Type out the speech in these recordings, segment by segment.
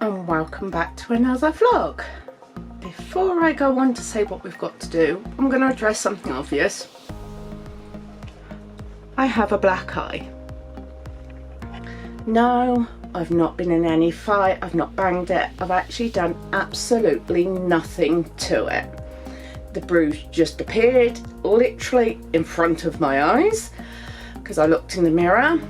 and welcome back to another vlog. Before I go on to say what we've got to do, I'm going to address something obvious. I have a black eye. No, I've not been in any fight, I've not banged it, I've actually done absolutely nothing to it. The bruise just appeared literally in front of my eyes because I looked in the mirror.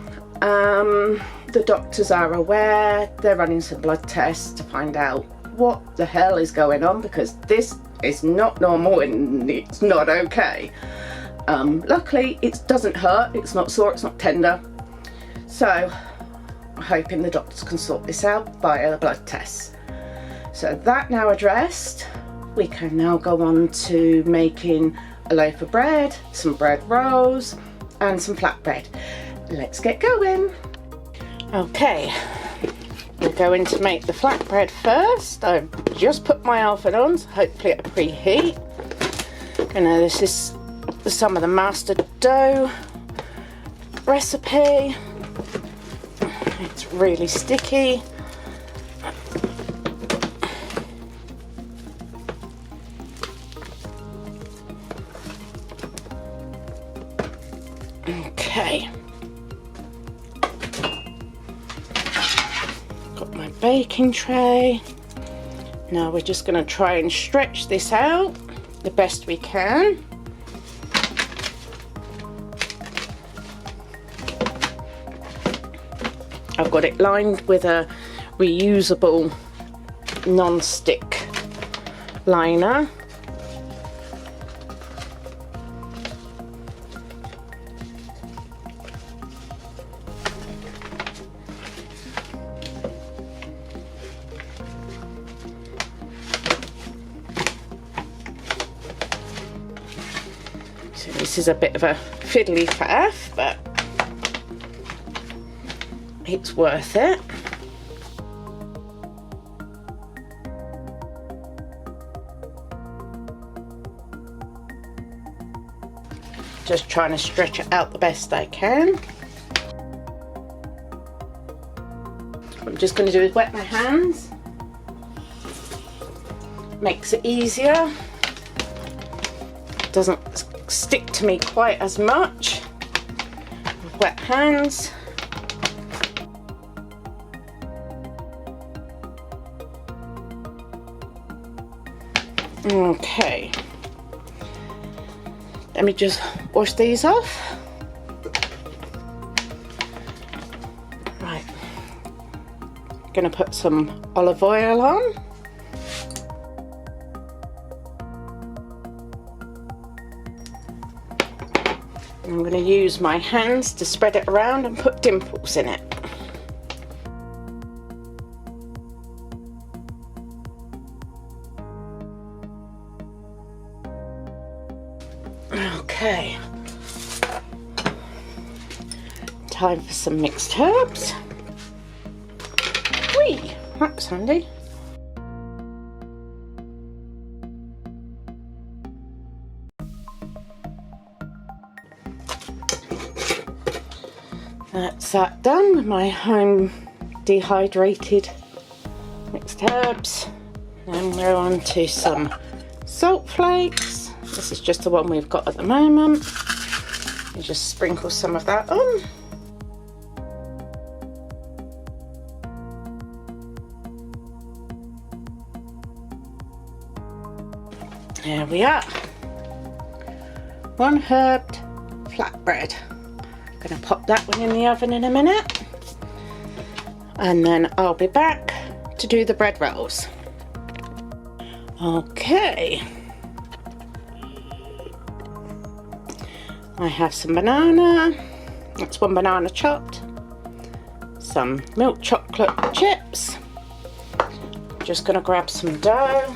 The doctors are aware, they're running some blood tests to find out what the hell is going on, because this is not normal and it's not okay. Luckily it doesn't hurt, it's not sore, it's not tender, so I'm hoping the doctors can sort this out via the blood tests. So that now addressed, we can now go on to making a loaf of bread, some bread rolls and some flatbread. Let's get going. Okay, we're going to make the flatbread first. I've just put my oven on, so hopefully it'll preheat. You know, this is some of the master dough recipe. It's really sticky. Okay. Got my baking tray. Now we're just going to try and stretch this out the best we can. I've got it lined with a reusable non-stick liner. So this is a bit of a fiddly faff, but it's worth it. Just trying to stretch it out the best I can. What I'm just going to do is wet my hands. Makes it easier. Doesn't stick to me quite as much with wet hands. Okay, let me just wash these off. Right, gonna put some olive oil on. I'm going to use my hands to spread it around and put dimples in it. Okay, time for some mixed herbs. Whee, that's handy. That's that done with my home dehydrated mixed herbs. Then we're on to some salt flakes. This is just the one we've got at the moment. You just sprinkle some of that on. There we are. One herbed flatbread. Gonna pop that one in the oven in a minute, and then I'll be back to do the bread rolls. Okay, I have some banana, that's one banana chopped, some milk chocolate chips, just gonna grab some dough.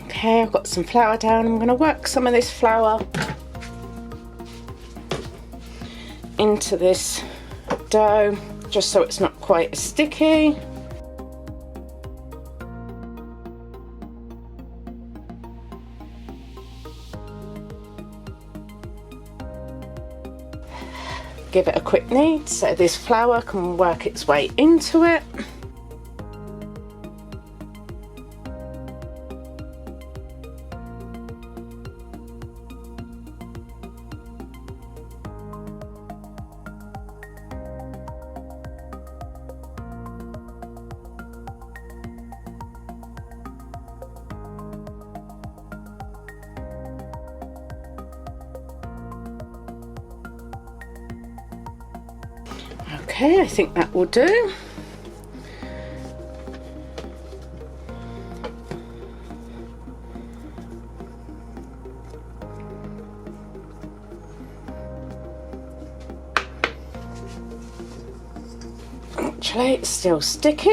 Okay, I've got some flour down. I'm going to work some of this flour into this dough just so it's not quite as sticky. give it a quick knead so this flour can work its way into it. Okay, I think that will do. Actually, it's still sticky.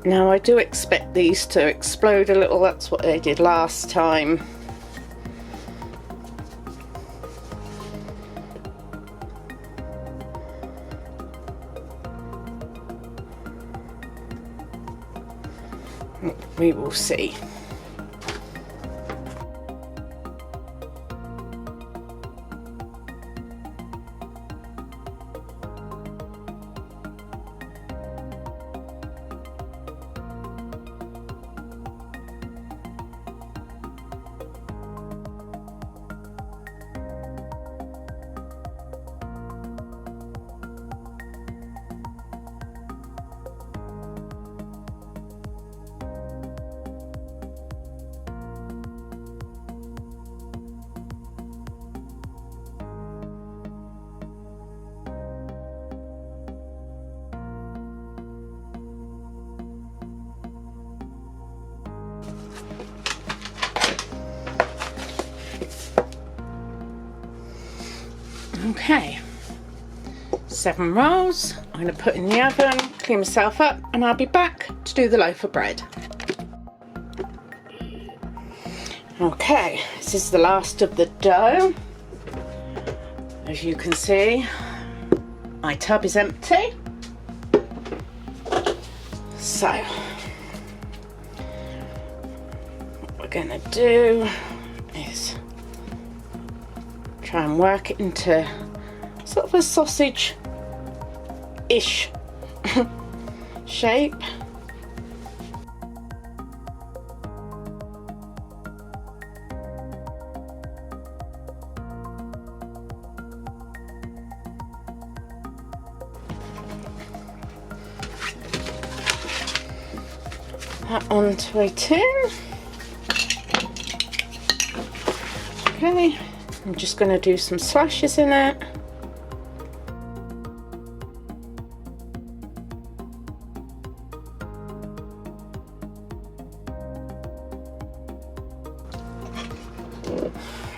Now I do expect these to explode a little, that's what they did last time. We will see. Okay, 7 rolls. I'm going to put in the oven, clean myself up, and I'll be back to do the loaf of bread. Okay, this is the last of the dough. As you can see, my tub is empty. So, what we're going to do is try and work it into sort of a sausage-ish shape. That onto a tin. Okay. I'm just going to do some slashes in it.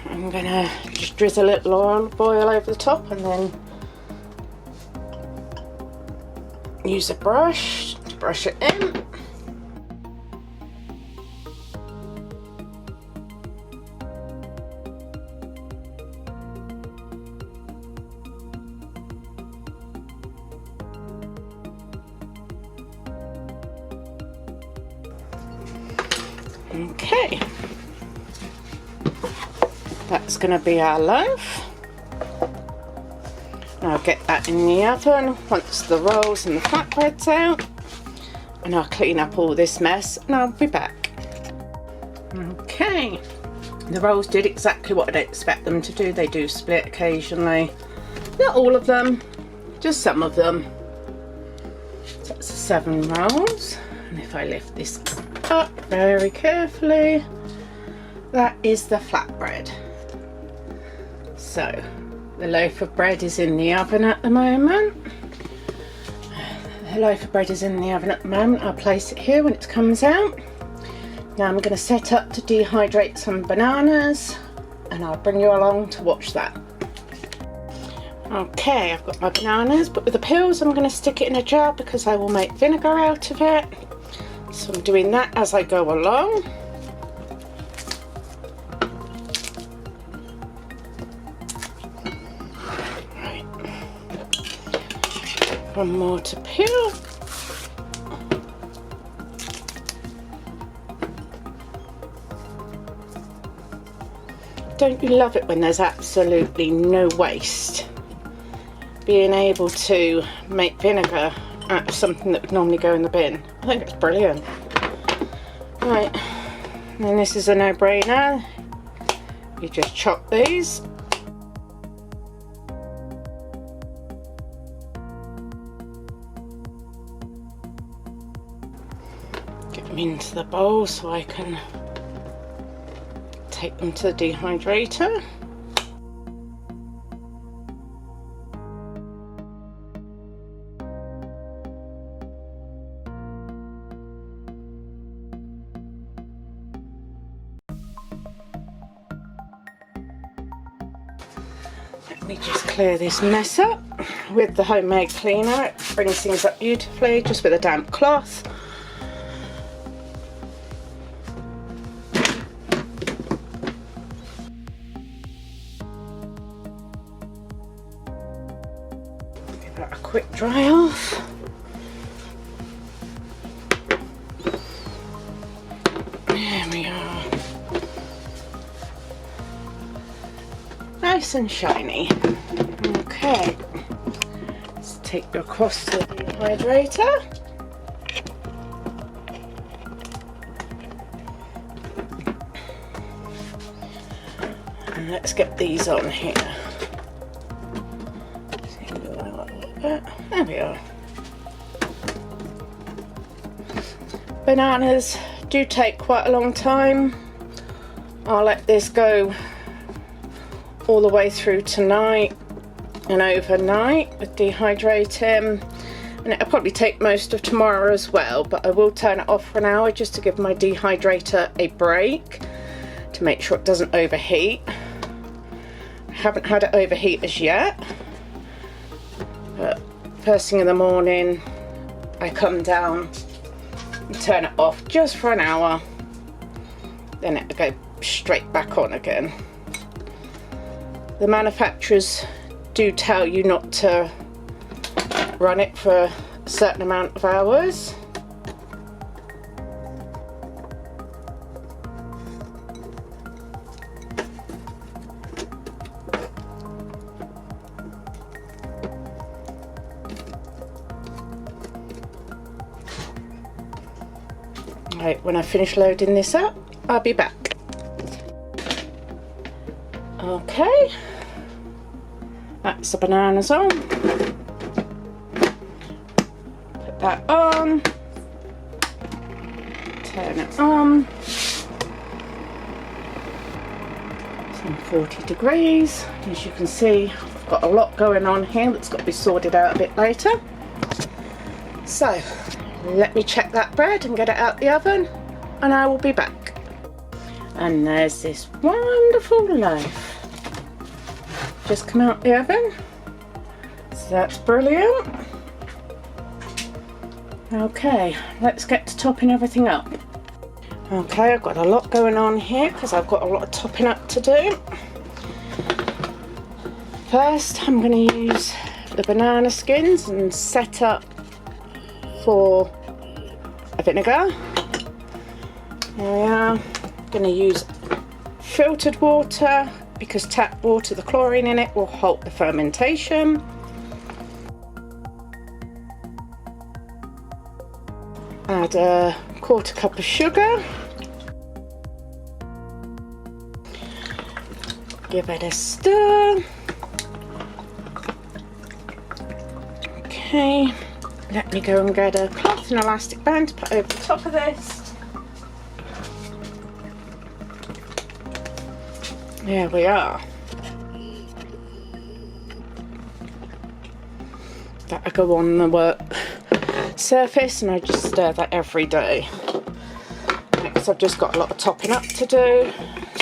I'm going to just drizzle a little olive oil over the top and then use a brush to brush it in. Okay, that's going to be our loaf. Now I'll get that in the oven once the rolls and the flatbread's out, and I'll clean up all this mess and I'll be back. Okay, the rolls did exactly what I'd expect them to do. They do split occasionally, not all of them, just some of them. So that's 7 rolls, and if I lift this up very carefully, that is the flatbread. So the loaf of bread is in the oven at the moment. The loaf of bread is in the oven at the moment. I'll place it here when it comes out. Now I'm going to set up to dehydrate some bananas, and I'll bring you along to watch that. Okay, I've got my bananas, but with the peels I'm going to stick it in a jar because I will make vinegar out of it. So I'm doing that as I go along. Right. One more to peel. Don't you love it when there's absolutely no waste? Being able to make vinegar out of something that would normally go in the bin. I think it's brilliant. Right, and this is a no-brainer. You just chop these. Get them into the bowl so I can take them to the dehydrator. Let me just clear this mess up with the homemade cleaner. It brings things up beautifully, just with a damp cloth. Give that a quick dry off. There we are. Nice and shiny. Okay, let's take you across to the dehydrator. And let's get these on here. There we are. Bananas do take quite a long time. I'll let this go all the way through tonight and overnight with dehydrating, and it'll probably take most of tomorrow as well, but I will turn it off for an hour just to give my dehydrator a break to make sure it doesn't overheat. I haven't had it overheat as yet, but first thing in the morning I come down and turn it off just for an hour, then it'll go straight back on again. The manufacturers do tell you not to run it for a certain amount of hours. Right, when I finish loading this up, I'll be back. Okay, that's the bananas on. Put that on. Turn it on. It's on 40 degrees. As you can see, I've got a lot going on here that's got to be sorted out a bit later. So, let me check that bread and get it out the oven, and I will be back. And there's this wonderful loaf just come out the oven, so that's brilliant. Okay, let's get to topping everything up. Okay, I've got a lot going on here because I've got a lot of topping up to do. First, I'm going to use the banana skins and set up for a vinegar. There we are. I'm going to use filtered water because tap water, the chlorine in it will halt the fermentation. Add a quarter cup of sugar. Give it a stir. Okay, let me go and get a cloth and elastic band to put over the top of this. There we are. That'll go on the work surface, and I just stir that every day. Next, I've just got a lot of topping up to do.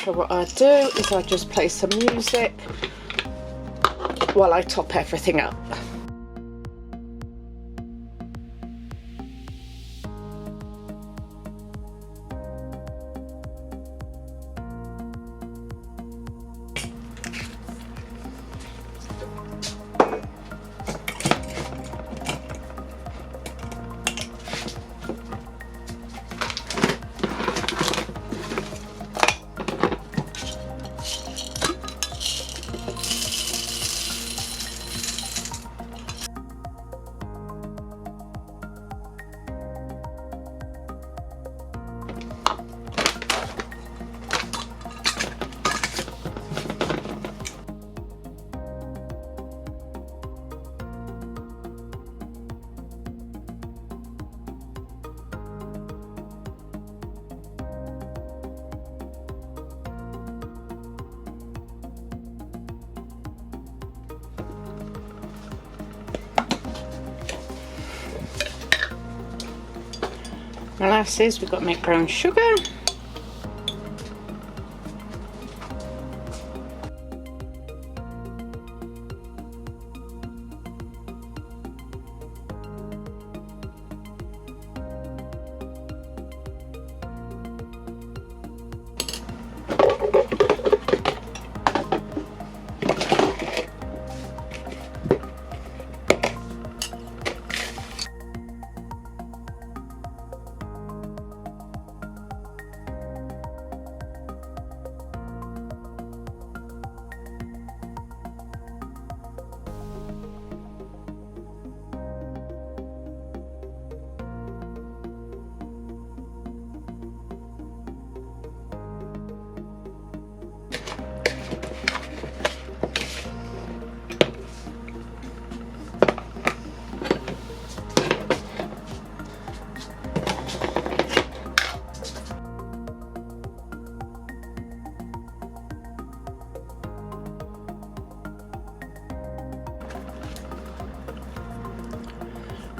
So what I do is I just play some music while I top everything up. molasses, we've got to make brown sugar.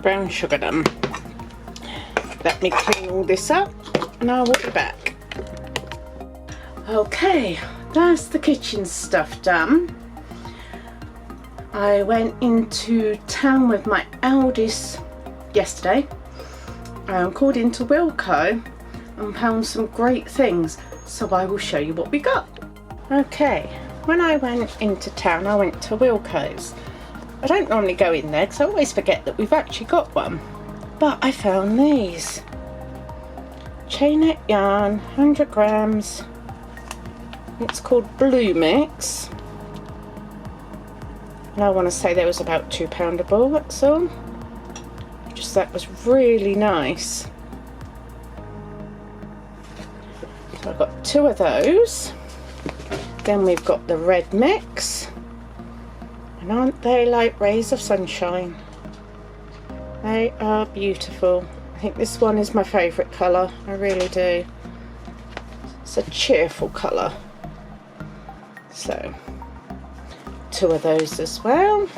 Brown sugar done. Let me clean all this up and I'll be back. Okay, that's the kitchen stuff done. I went into town with my eldest yesterday, called into Wilko and found some great things, so I will show you what we got. Okay, when I went into town I went to Wilko's. I don't normally go in there because I always forget that we've actually got one, but I found these. Chainette yarn, 100 grams. It's called Blue Mix. And I want to say there was about £2 a ball, that's all. Just that was really nice. So I've got 2 of those. Then we've got the red mix. And aren't they like rays of sunshine? They are beautiful. I think this one is my favourite colour, I really do. It's a cheerful colour. So, 2 of those as well.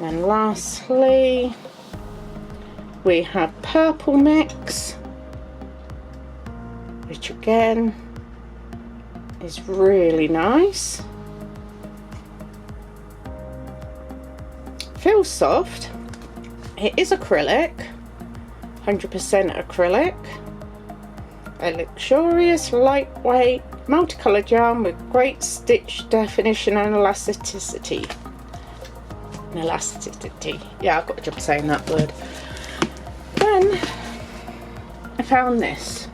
And lastly, we have purple mix, which again is really nice. Feels soft. It is acrylic, 100% acrylic. A luxurious, lightweight, multicoloured yarn with great stitch definition and elasticity. Yeah, I've got a job saying that word. Then I found this.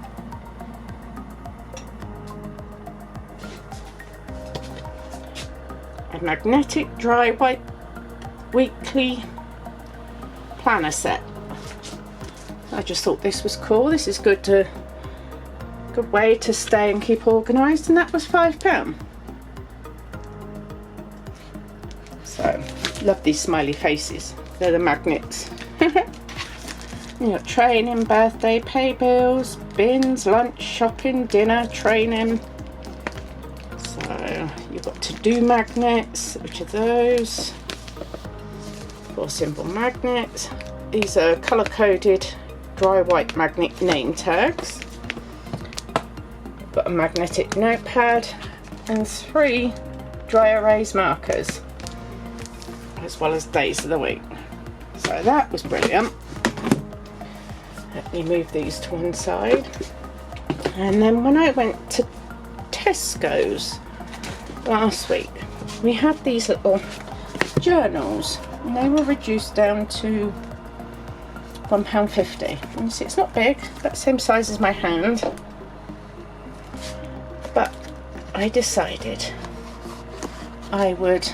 A magnetic dry white weekly planner set. I just thought this was cool. This is good way to stay and keep organised, and that was £5. So love these smiley faces. They're the magnets. You got training, birthday, pay bills, bins, lunch, shopping, dinner, training. So you've got to do magnets, which are those. 4 simple magnets. These are colour coded dry white magnet name tags. I've got a magnetic notepad and 3 dry erase markers, as well as days of the week. So that was brilliant. Let me move these to one side. And then when I went to Tesco's last week, we had these little journals, and they were reduced down to £1.50. You see, it's not big, about the same size as my hand. But I decided I would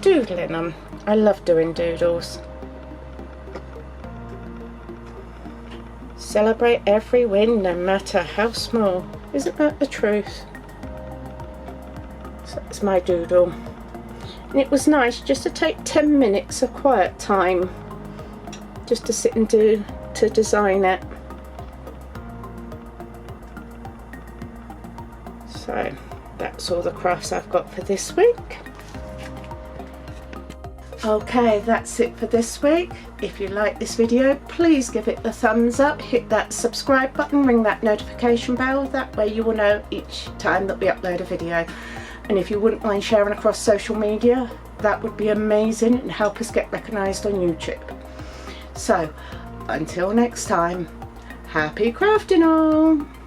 doodle in them. I love doing doodles. Celebrate every win, no matter how small. Isn't that the truth? So that's my doodle. And it was nice just to take 10 minutes of quiet time just to sit and design it. So that's all the crafts I've got for this week. Okay, that's it for this week. If you like this video, please give it a thumbs up, hit that subscribe button, ring that notification bell, that way you will know each time that we upload a video. And if you wouldn't mind sharing across social media, that would be amazing and help us get recognised on YouTube. So, until next time, happy crafting all!